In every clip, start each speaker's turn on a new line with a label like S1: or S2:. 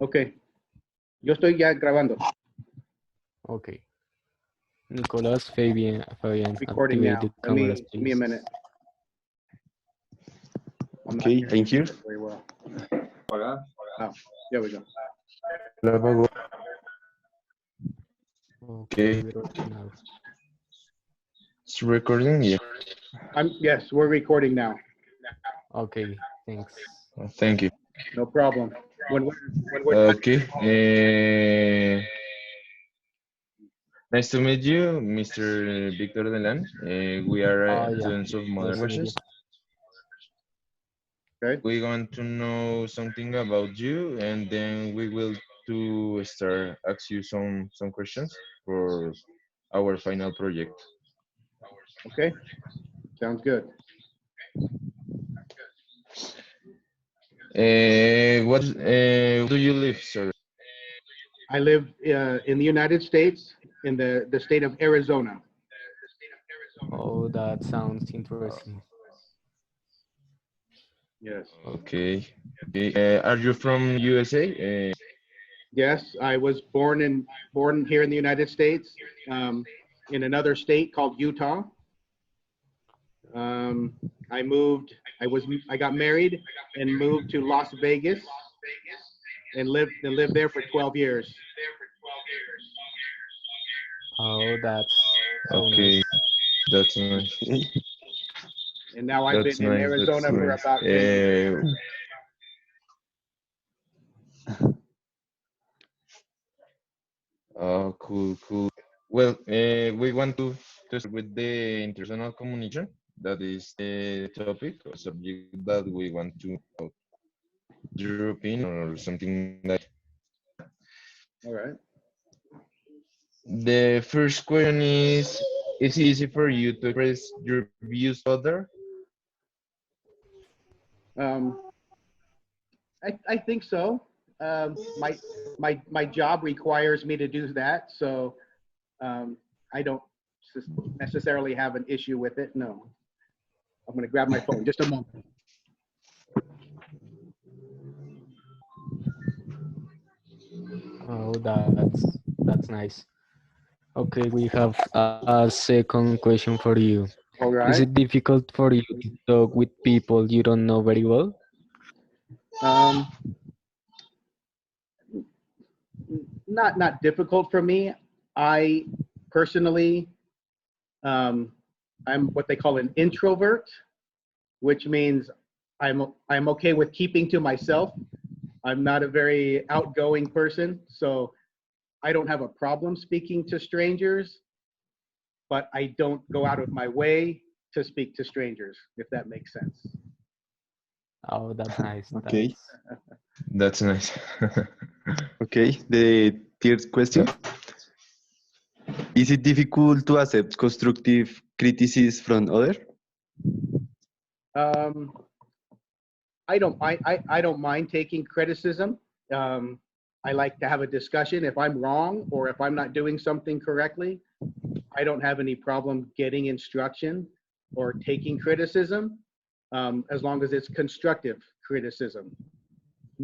S1: Okay. Yo estoy ya grabando.
S2: Okay. Nicolas, Fabian,
S1: Recording now.
S2: activate the
S1: Let me
S2: cameras,
S1: give me a
S2: please.
S1: minute. I'm not
S3: Okay,
S1: hearing
S3: thank you.
S1: it very well. Oh, there we go.
S3: La apagó.
S2: Okay, now.
S3: It's recording, yeah.
S1: Yes, we're recording now.
S2: Okay, thanks.
S3: Thank you.
S1: No problem. When we're done.
S3: Okay. Nice to meet you, Mr. Victor Delan. We are
S2: Yeah.
S3: students of Modern
S2: Nice to meet
S3: Languages.
S1: Okay.
S3: We want to know something about you, and then we will to start ask you some questions for our final project.
S1: Okay. Sounds good.
S3: What do you live, sir?
S1: I live in the United States, in the state of Arizona.
S2: Oh, that sounds interesting.
S1: Yes.
S3: Okay. Are you from USA?
S1: Yes, I was born here in the United States, in another state called Utah. I got married and moved to Las Vegas and lived there for 12 years.
S2: Oh, that's so
S3: Okay,
S2: nice.
S3: that's nice.
S1: And now I've
S3: That's
S1: been in
S3: nice.
S1: Arizona
S3: That's
S1: for
S3: nice.
S1: about 10 years.
S3: Oh, cool. Well, we want to start with the international communication. That is the topic or subject that we want to know your opinion or something like.
S1: All right.
S3: The first question is it easy for you to express your views to other?
S1: I think so. My job requires me to do that, so I don't necessarily have an issue with it. No. I'm going to grab my phone. Just a moment.
S2: Oh, that's nice. Okay, we have a second question for you.
S1: All
S2: Is
S1: right.
S2: it difficult for you to talk with people you don't know very well?
S1: Not difficult for me. I personally, I'm what they call an introvert, which means I'm okay with keeping to myself. I'm not a very outgoing person, so I don't have a problem speaking to strangers, but I don't go out of my way to speak to strangers, if that makes sense.
S2: Oh, that's nice.
S3: Okay. That's nice.
S4: Okay, the third question. Is it difficult to accept constructive criticism from others?
S1: I don't mind taking criticism. I like to have a discussion. If I'm wrong or if I'm not doing something correctly, I don't have any problem getting instruction or taking criticism, as long as it's constructive criticism.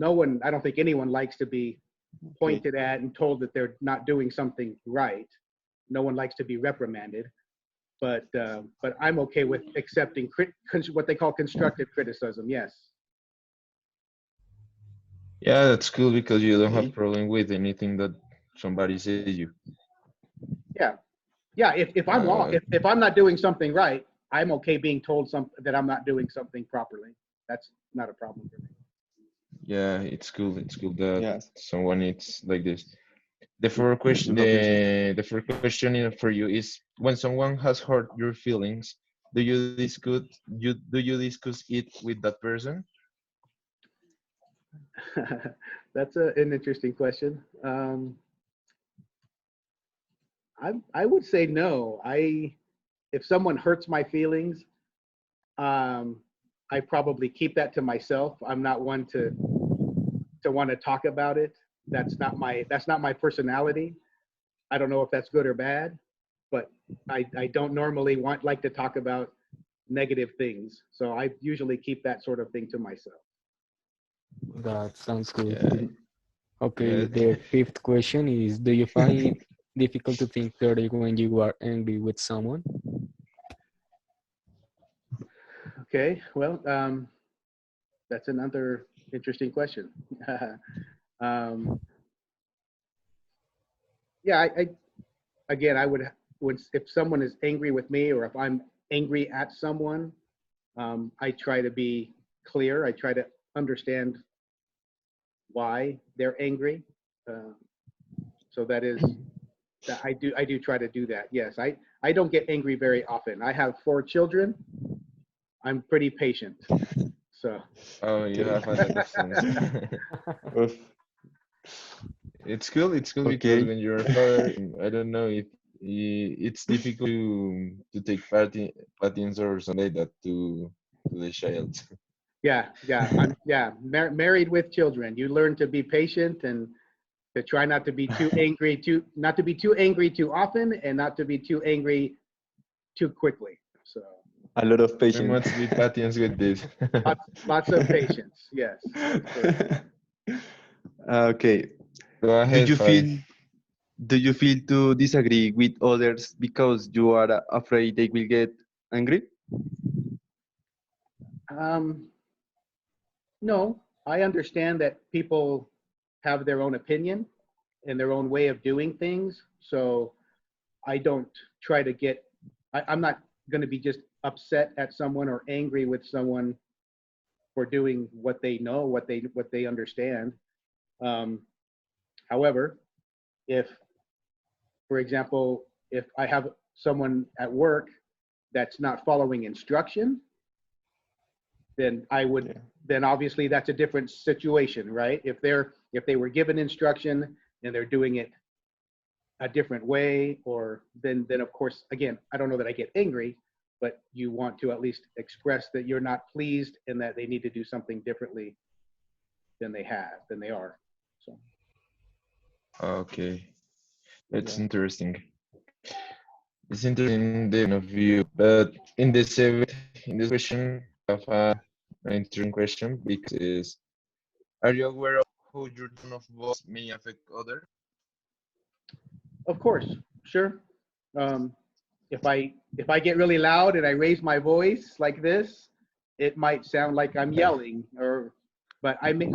S1: I don't think anyone likes to be pointed at and told that they're not doing something right. No one likes to be reprimanded, but I'm okay with accepting what they call constructive criticism. Yes.
S3: Yeah, that's cool because you don't have problem with anything that somebody says you.
S1: Yeah. If I'm wrong, if I'm not doing something right, I'm okay being told that I'm not doing something properly. That's not a problem for me.
S3: Yeah, it's cool. It's cool that someone is like this. The first question for you is: when someone has hurt your feelings, do you discuss it with that person?
S1: That's an interesting question. I would say no. If someone hurts my feelings, I probably keep that to myself. I'm not one to want to talk about it. That's not my personality. I don't know if that's good or bad, but I don't normally like to talk about negative things. So I usually keep that sort of thing to myself.
S2: That sounds good.
S3: Yeah.
S2: Okay,
S3: Yes.
S2: the fifth question is, do you find it difficult to think clearly when you are angry with someone?
S1: Okay, well, that's another interesting question. um, yeah, again, I would when if someone is angry with me or if I'm angry at someone, I try to be clear. I try to understand why they're angry. Uh, so that is that I do try to do that. Yes, I don't get angry very often. I have 4 children. I'm pretty patient. So
S3: Oh, you
S4: Okay.
S3: have a lot of sons.
S4: Oof.
S3: It's cool because
S4: Okay.
S3: when you're a father, I don't know if it's difficult to take patents or something like that to the child.
S1: yeah, married with children. You learn to be patient and to try not to be too angry, not to be too angry too often, and not to be too angry too quickly. So
S4: A lot of
S3: We
S4: patience.
S3: must be patients with this.
S1: lots of patience. Yes, that's correct.
S4: Okay.
S3: Go
S4: Do
S3: ahead,
S4: you
S3: Fabi.
S4: feel do you feel to disagree with others because you are afraid they will get angry?
S1: Um, no, I understand that people have their own opinion and their own way of doing things. So I don't try to get. I'm not going to be just upset at someone or angry with someone for doing what they know, what they understand. Um, however, if, for example, if I have someone at work that's not following instruction, then I would,
S4: Yeah.
S1: then obviously that's a different situation, right? If they were given instruction and they're doing it a different way, or then of course, again, I don't know that I get angry, but you want to at least express that you're not pleased and that they need to do something differently than they are. So
S3: Okay, that's
S4: Yeah.
S3: interesting. It's interesting the point of view, but in the seventh, in this question, I have an interesting question because is, are you aware of how your tone of voice may affect others?
S1: of course, sure. Um, if I get really loud and I raise my voice like this, it might sound like I'm yelling, or but I may,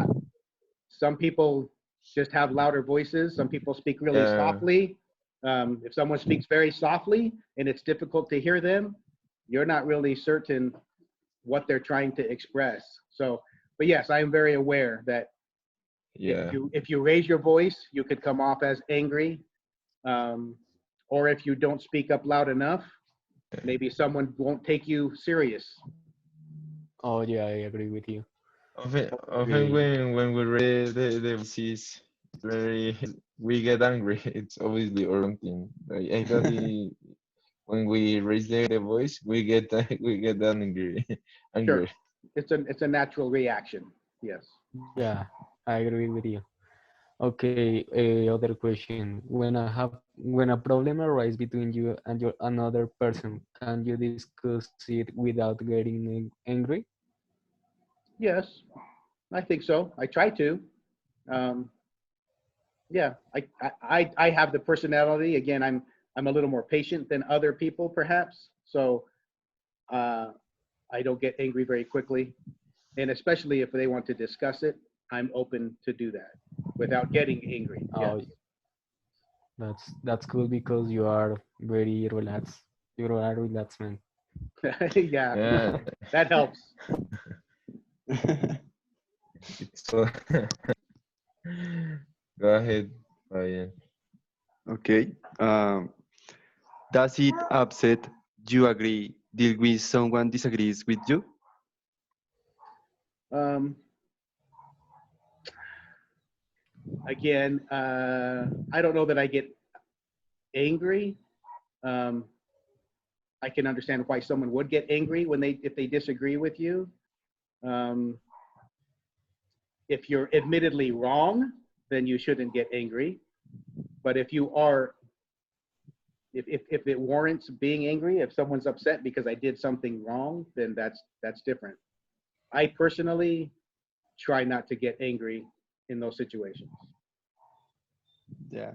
S1: some people just have louder voices. Some people speak really
S3: Yeah,
S1: softly. If someone speaks very softly and it's difficult to hear them, you're not really certain what they're trying to express. So, but yes, I am very aware that
S3: yeah,
S1: if you raise your voice, you could come off as angry, um, or if you don't speak up loud enough, maybe someone won't take you serious.
S2: Oh yeah, I agree with you.
S3: often
S2: Okay.
S3: when we read the voices very we get angry. It's obviously or something. I thought when we raise the voice, we get we get angry,
S1: Sure,
S3: angry.
S1: it's a natural reaction. Yes.
S2: Yeah, I agree with you. Okay, other question. When a problem arises between you and your another person, can you discuss it without getting angry?
S1: Yes, I think so. I try to. Um, yeah, I have the personality. Again, I'm a little more patient than other people, perhaps. So uh, I don't get angry very quickly, and especially if they want to discuss it, I'm open to do that without getting angry. Yes.
S2: Oh, that's cool because you are very relaxed. You are a relaxed man.
S1: Yeah,
S3: Yeah,
S1: that helps.
S3: it's so. Go ahead, Ryan.
S4: Okay. Does it upset you agree deal with someone disagrees with you?
S1: Um, again, I don't know that I get angry. Um, I can understand why someone would get angry when they if they disagree with you. Um, if you're admittedly wrong, then you shouldn't get angry. But if you are, if it warrants being angry, if someone's upset because I did something wrong, then that's different. I personally try not to get angry in those situations.
S4: Yeah,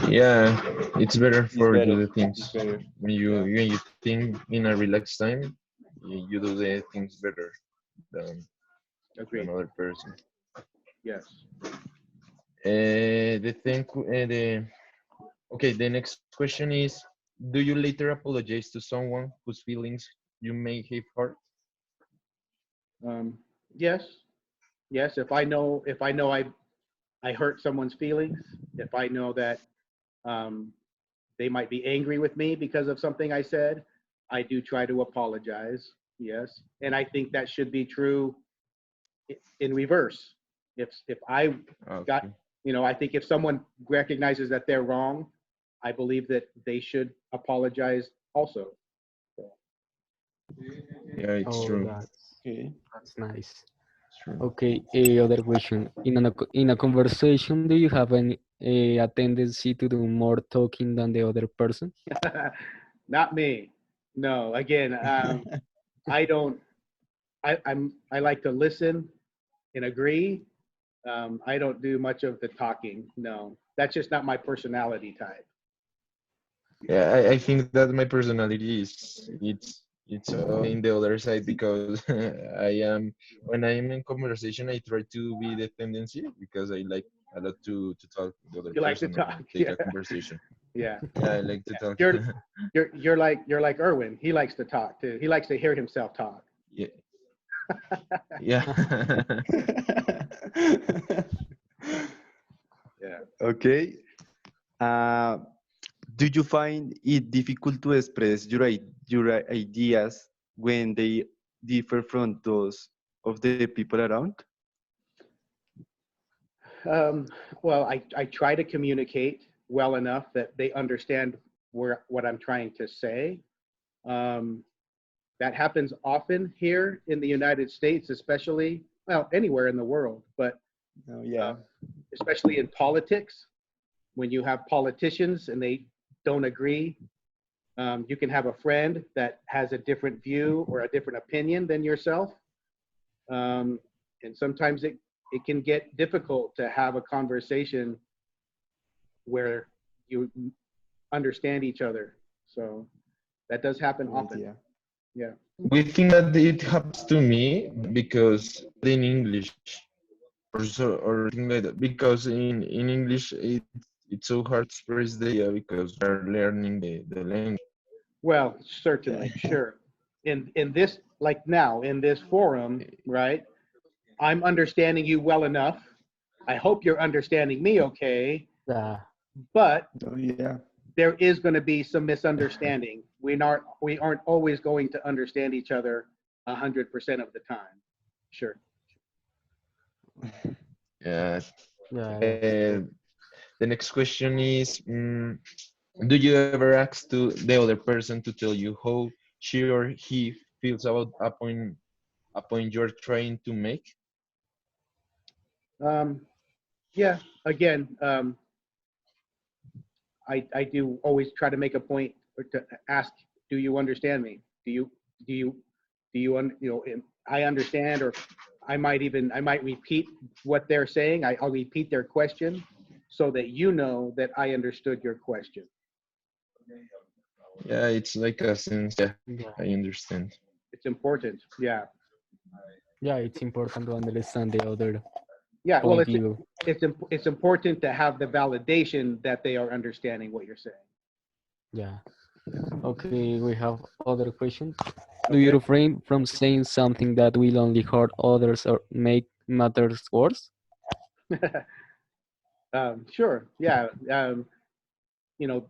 S3: Yeah, it's better
S4: it's
S3: for
S4: better.
S3: do the
S4: It's
S3: things
S4: better.
S3: when you
S4: Yeah.
S3: when you think in a relaxed time. You do the things better than
S1: Agreed.
S3: another person.
S1: Yes.
S3: The thing, okay. The next question is: do you later apologize to someone whose feelings you may have hurt?
S1: Um, yes. Yes. If I know I hurt someone's feelings, if I know that um, they might be angry with me because of something I said, I do try to apologize. Yes. And I think that should be true in reverse. If I got,
S3: Okay.
S1: I think if someone recognizes that they're wrong, I believe that they should apologize also.
S3: Yeah, it's
S2: Oh,
S3: true.
S4: Okay.
S2: that's nice.
S3: It's true.
S2: Okay, other question. In a conversation, do you have a tendency to do more talking than the other person?
S1: Not me. No. Again, I don't. I like to listen and agree. I don't do much of the talking. No, that's just not my personality type.
S3: Yeah, I think that my personality is it's in the other side because I am when I'm in conversation I try to be the tendency because I like a lot to talk with the other
S1: You like to
S3: person or
S1: talk.
S3: take
S1: Yeah.
S3: a conversation.
S1: Yeah.
S3: Yeah, I like to talk.
S1: You're you're like Erwin. He likes to talk too. He likes to hear himself talk.
S3: Yeah, yeah.
S1: Yeah.
S4: Okay. Uh, do you find it difficult to express your ideas when they differ from those of the people around?
S1: Um, well, I try to communicate well enough that they understand what I'm trying to say. Um, that happens often here in the United States, especially, well, anywhere in the world, but
S4: Oh,
S1: uh,
S4: yeah.
S1: especially in politics, when you have politicians and they don't agree. You can have a friend that has a different view or a different opinion than yourself. And sometimes it can get difficult to have a conversation where you understand each other. So that does happen
S4: Good
S1: often.
S4: idea.
S1: Yeah.
S3: We think that it happens to me because in English or so or thing like that because in English it's so hard to express the idea because we're learning the language.
S1: Well,
S4: Yeah.
S1: certainly, sure. In this, like now in this forum, right? I'm understanding you well enough. I hope you're understanding me okay,
S2: Yeah,
S1: but
S4: Oh, yeah.
S1: there is going to be some misunderstanding. We aren't always going to understand each other 100% of the time. Sure.
S3: Yeah.
S2: yeah, that's
S3: Uh,
S2: true.
S3: the next question is, do you ever ask to the other person to tell you how she or he feels about a point you're trying to make?
S1: Um, yeah. Again, I do always try to make a point or to ask, do you understand me? Do you do you and I understand, or I might repeat what they're saying. I'll repeat their question so that you know that I understood your question.
S3: Yeah, it's like a sense. Yeah,
S2: Yeah,
S3: I understand.
S1: It's important. Yeah.
S2: yeah, it's important to understand the other
S1: Yeah. Well,
S2: point
S1: it's
S2: view.
S1: it's it's important to have the validation that they are understanding what you're saying.
S2: Yeah. Okay, we have other questions. Do you
S1: Okay.
S2: refrain from saying something that will only hurt others or make matters worse?
S1: Sure. Yeah. You know,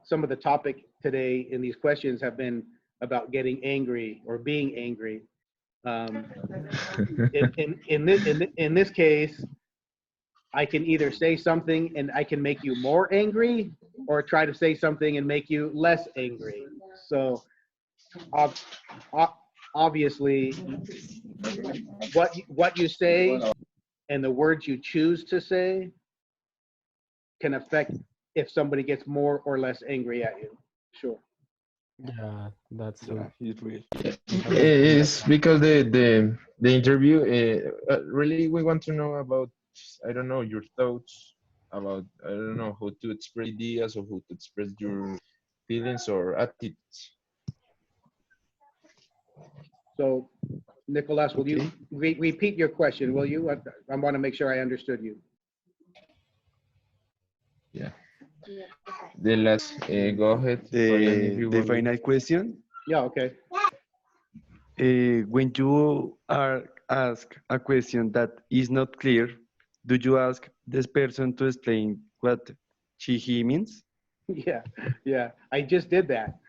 S1: some of the topic today in these questions have been about getting angry or being angry. Um, in this case, I can either say something and I can make you more angry, or try to say something and make you less angry. So ob- ob- obviously, what you say and the words you choose to say can affect if somebody gets more or less angry at you. Sure.
S2: Yeah, that's true.
S4: Yeah, it's real.
S2: We have mentioned that.
S3: It's because the interview really we want to know about I don't know your thoughts about, I don't know, how to express ideas or how to express your feelings or attitudes.
S1: So, Nicolas, will you
S4: Okay.
S1: repeat your question, will you? I want to make sure I understood you.
S3: Yeah. The last, go ahead, Fabian, if you
S4: The
S3: want.
S4: final question.
S1: Yeah, okay.
S4: When you are asked a question that is not clear, do you ask this person to explain what he means?
S1: Yeah, yeah. I just did that.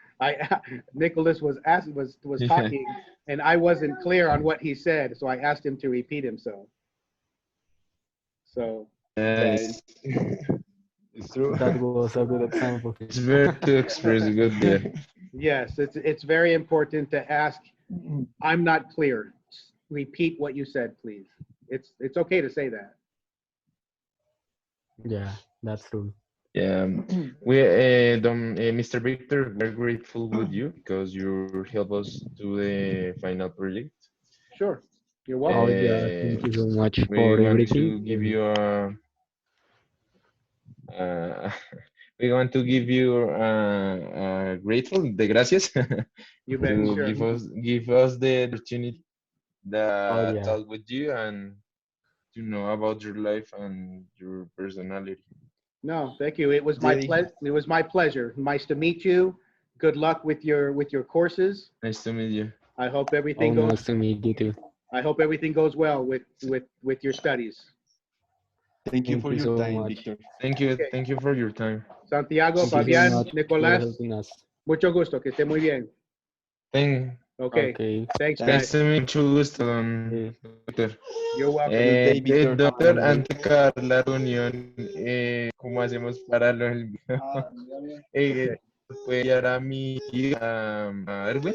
S1: Nicholas was
S3: Yeah.
S1: talking, and I wasn't clear on what he said, so I asked him to repeat himself. So,
S3: Yeah, it's true.
S2: That was a good example.
S3: It's very to express good there.
S1: yes, it's very important to ask. I'm not clear. Repeat what you said, please. It's okay to say that.
S2: Yeah, that's true.
S3: Yeah, we, Mr. Victor, we're grateful with you because you help us do the final project.
S1: Sure. You're
S2: Oh
S1: welcome.
S2: yeah, thank you so much
S3: We
S2: for
S3: want
S2: everything.
S3: to give you a, we want to give you grateful, the gracias,
S1: You bet.
S3: to
S1: Sure.
S3: give us the opportunity
S2: Oh
S3: to
S2: yeah.
S3: talk with you and to know about your life and your personality.
S1: No, thank you. It was my
S4: Yay.
S1: pleasure. It was my pleasure. Nice to meet you. Good luck with your courses.
S3: Nice to meet you.
S1: I hope
S2: Oh,
S1: everything
S2: nice
S1: goes.
S2: to meet you too.
S1: I hope everything goes well with your studies.
S4: Thank you
S2: Thank
S4: for
S2: you
S4: your
S2: so
S4: time,
S2: much.
S4: Victor.
S1: Okay.
S3: Thank you for your time.
S1: Santiago,
S2: Thank you so
S1: Fabián,
S2: much for
S1: Nicolás,
S2: helping us.
S1: mucho gusto. Que esté muy bien.
S3: Thank,
S1: Okay.
S2: Okay.
S1: Thanks,
S3: nice
S1: guys.
S3: to meet you, gusto,
S2: Okay.
S3: doctor.
S1: You're welcome.
S4: Good day, Victor.
S3: Doctor,
S2: Have a nice
S3: antes de acabar la reunión, ¿cómo hacemos para lo del video?
S1: Okay.
S3: ¿Puede enviar a mi tío, a Erwin?